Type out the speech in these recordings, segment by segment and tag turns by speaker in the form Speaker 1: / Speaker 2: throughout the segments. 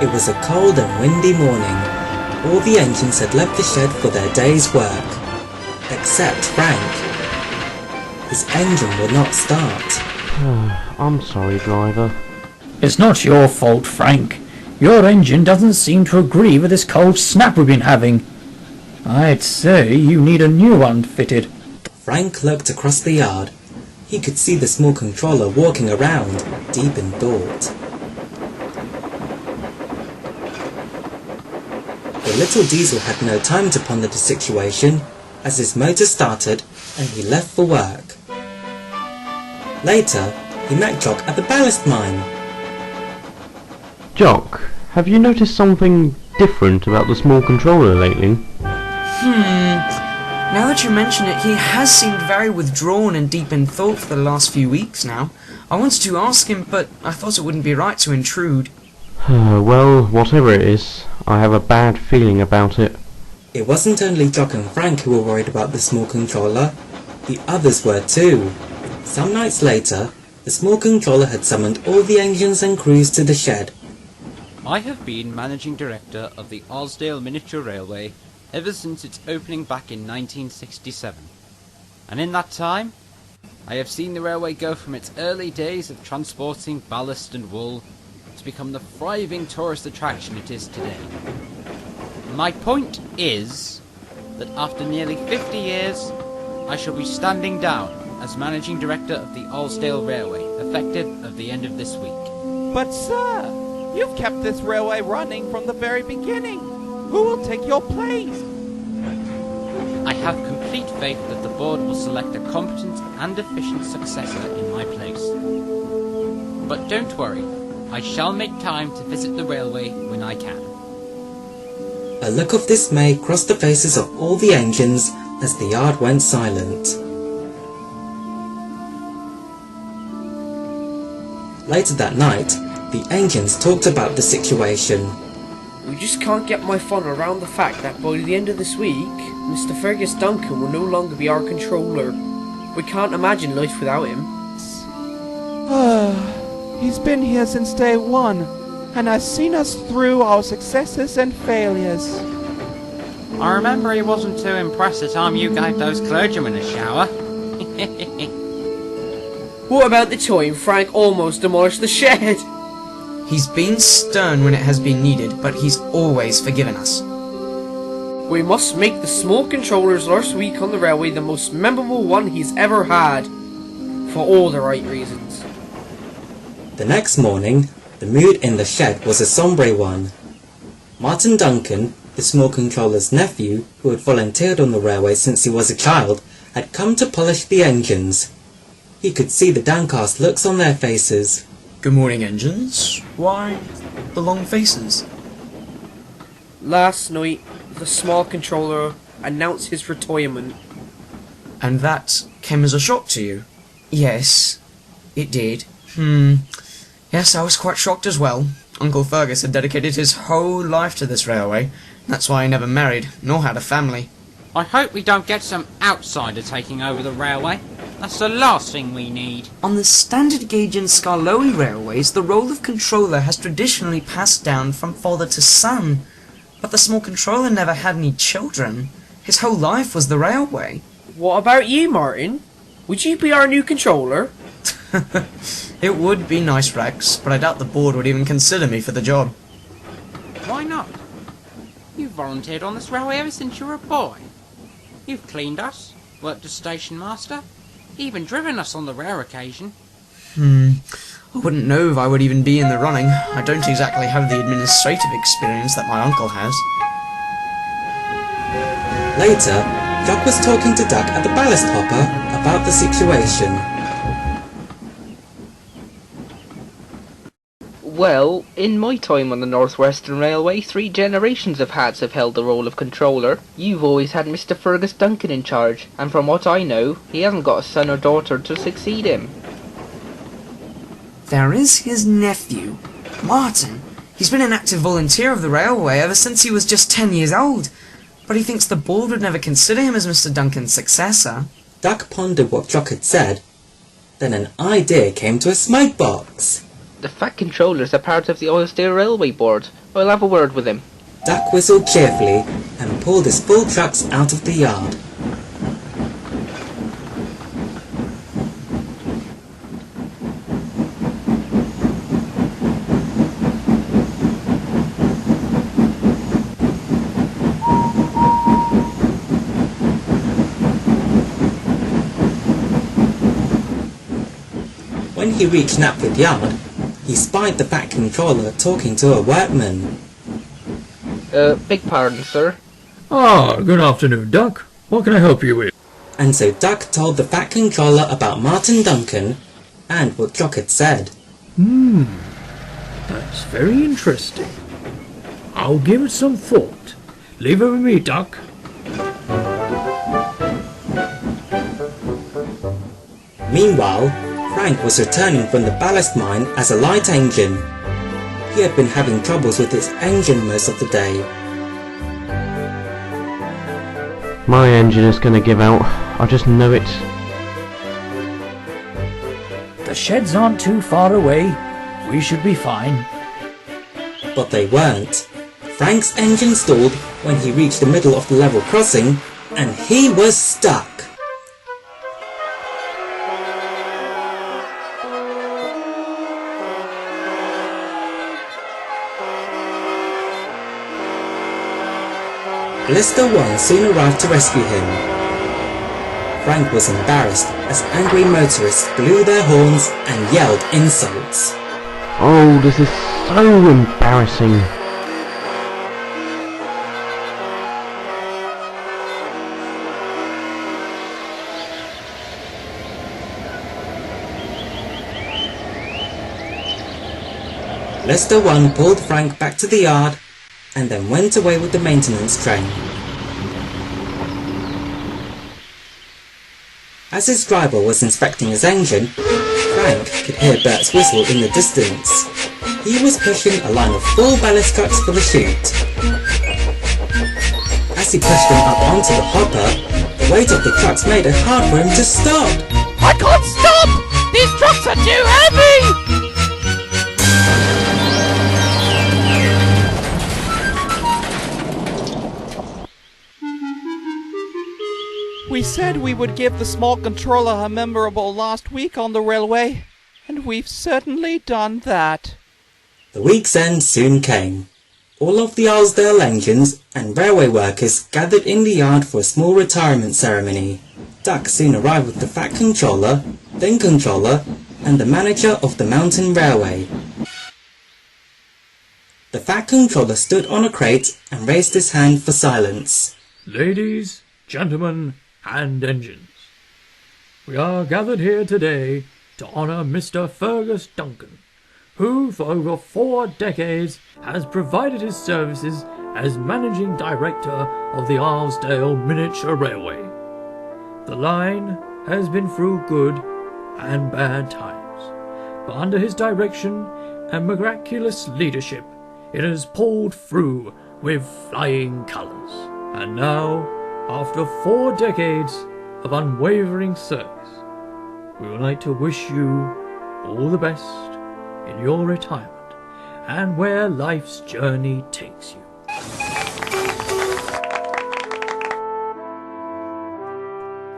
Speaker 1: It was a cold and windy morning. All the engines had left the shed for their day's work, except Frank. His engine would not start.
Speaker 2: I'm sorry, driver.
Speaker 3: It's not your fault, Frank. Your engine doesn't seem to agree with this cold snap we've been having. I'd say you need a new one fitted.
Speaker 1: Frank looked across the yard. He could see the small controller walking around, deep in thought. The little diesel had no time to ponder the situation, as his motor started and he left for work. Later, he met Jock at the ballast mine.
Speaker 2: Jock, have you noticed something different about the small controller lately?
Speaker 4: Now that you mention it, he has seemed very withdrawn and deep in thought for the last few weeks now. I wanted to ask him, but I thought it wouldn't be right to intrude.
Speaker 2: Well, whatever it is, I have a bad feeling about it.
Speaker 1: It wasn't only Jock and Frank who were worried about the small controller. The others were too. Some nights later, the small controller had summoned all the engines and crews to the shed.
Speaker 5: I have been managing director of the Osdale Miniature Railway ever since its opening back in 1967. And in that time, I have seen the railway go from its early days of transporting ballast and wool to become the thriving tourist attraction it is today. My point is that after nearly 50 years, I shall be standing down as managing director of the Osdale Railway, effective at the end of this week.
Speaker 6: But sir, you've kept this railway running from the very beginning. Who will take your place?
Speaker 5: I have complete faith that the board will select a competent and efficient successor in my place. But don't worry, I shall make time to visit the railway when I can.
Speaker 1: A look of dismay crossed the faces of all the engines as the yard went silent. Later that night, the engines talked about the situation.
Speaker 7: We just can't get my fun around the fact that by the end of this week, Mr. Fergus Duncan will no longer be our controller. We can't imagine life without him.
Speaker 6: He's been here since day one, and has seen us through our successes and failures.
Speaker 5: I remember he wasn't too impressed the time you gave those clergymen a shower.
Speaker 7: What about the time Frank almost demolished the shed?
Speaker 4: He's been stern when it has been needed, but he's always forgiven us.
Speaker 7: We must make the small controller's last week on the railway the most memorable one he's ever had. For all the right reasons.
Speaker 1: The next morning, the mood in the shed was a sombre one. Martin Duncan, the small controller's nephew, who had volunteered on the railway since he was a child, had come to polish the engines. He could see the downcast looks on their faces.
Speaker 4: Good morning, engines. Why, the long faces?
Speaker 7: Last night, the small controller announced his retirement.
Speaker 4: And that came as a shock to you? Yes, it did. Yes, I was quite shocked as well. Uncle Fergus had dedicated his whole life to this railway. That's why he never married, nor had a family.
Speaker 5: I hope we don't get some outsider taking over the railway. That's the last thing we need.
Speaker 4: On the standard gauge and Skarloey railways, the role of controller has traditionally passed down from father to son. But the small controller never had any children. His whole life was the railway.
Speaker 7: What about you, Martin? Would you be our new controller?
Speaker 4: It would be nice, Rex, but I doubt the board would even consider me for the job.
Speaker 5: Why not? You've volunteered on this railway ever since you were a boy. You've cleaned us, worked as station master, even driven us on the rare occasion.
Speaker 4: I wouldn't know if I would even be in the running. I don't exactly have the administrative experience that my uncle has.
Speaker 1: Later, Jock was talking to Duck at the ballast hopper about the situation.
Speaker 8: Well, in my time on the North Western Railway, 3 generations of hats have held the role of controller. You've always had Mr. Fergus Duncan in charge, and from what I know, he hasn't got a son or daughter to succeed him.
Speaker 4: There is his nephew, Martin. He's been an active volunteer of the railway ever since he was just 10 years old, but he thinks the board would never consider him as Mr. Duncan's successor.
Speaker 1: Duck pondered what Jock had said. Then an idea came to a smoke box.
Speaker 8: The Fat Controller's a part of the Oilsdale Railway Board. I'll have a word with him.
Speaker 1: Duck whistled cheerfully and pulled his full trucks out of the yard. When he reached Knapford Yard, he spied the Fat Controller talking to a workman.
Speaker 8: Beg pardon, sir.
Speaker 3: Ah, good afternoon, Duck. What can I help you with?
Speaker 1: And so Duck told the Fat Controller about Martin Duncan and what Jock had said.
Speaker 3: That's very interesting. I'll give it some thought. Leave it with me, Duck.
Speaker 1: Meanwhile, Frank was returning from the ballast mine as a light engine. He had been having troubles with his engine most of the day.
Speaker 2: My engine is going to give out. I just know it.
Speaker 3: The sheds aren't too far away. We should be fine.
Speaker 1: But they weren't. Frank's engine stalled when he reached the middle of the level crossing, and he was stuck. Lister 1 soon arrived to rescue him. Frank was embarrassed as angry motorists blew their horns and yelled insults.
Speaker 2: Oh, this is so embarrassing.
Speaker 1: Lister 1 pulled Frank back to the yard and then went away with the maintenance train. As his driver was inspecting his engine, Frank could hear Bert's whistle in the distance. He was pushing a line of 4 ballast trucks for the chute. As he pushed them up onto the hopper, the weight of the trucks made it hard for him to stop.
Speaker 6: I can't stop! These trucks are too heavy! We said we would give the small controller a memorable last week on the railway, and we've certainly done that.
Speaker 1: The week's end soon came. All of the Isledale engines and railway workers gathered in the yard for a small retirement ceremony. Duck soon arrived with the Fat Controller, Thin Controller, and the manager of the Mountain Railway. The Fat Controller stood on a crate and raised his hand for silence.
Speaker 3: Ladies, gentlemen, and engines. We are gathered here today to honour Mr. Fergus Duncan, who for over 4 decades has provided his services as Managing Director of the Isledale Miniature Railway. The line has been through good and bad times, but under his direction and miraculous leadership, it has pulled through with flying colours. And now, after 4 decades of unwavering service, we would like to wish you all the best in your retirement and where life's journey takes you.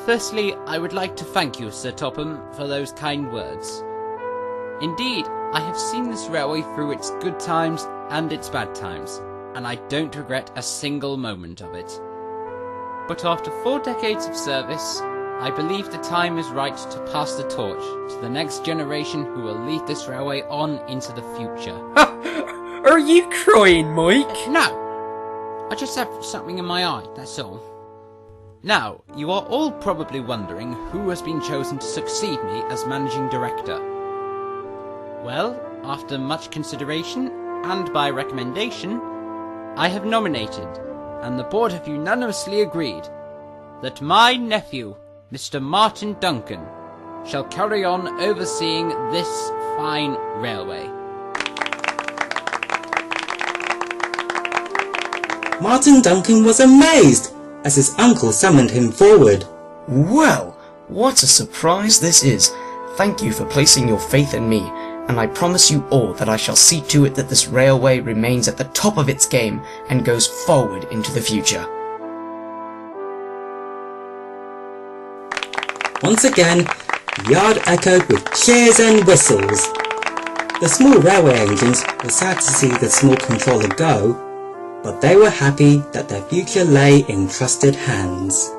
Speaker 5: Firstly, I would like to thank you, Sir Topham, for those kind words. Indeed, I have seen this railway through its good times and its bad times, and I don't regret a single moment of it. But after 4 decades of service, I believe the time is right to pass the torch to the next generation who will lead this railway on into the future.
Speaker 7: Are you crying, Mike?
Speaker 5: No, I just have something in my eye, that's all. Now, you are all probably wondering who has been chosen to succeed me as Managing Director. Well, after much consideration, and by recommendation, I have nominated, and the board have unanimously agreed, that my nephew, Mr. Martin Duncan, shall carry on overseeing this fine railway.
Speaker 1: Martin Duncan was amazed as his uncle summoned him forward.
Speaker 4: Well, what a surprise this is. Thank you for placing your faith in me, and I promise you all that I shall see to it that this railway remains at the top of its game and goes forward into the future.
Speaker 1: Once again, the yard echoed with cheers and whistles. The small railway engines were sad to see the small controller go, but they were happy that their future lay in trusted hands.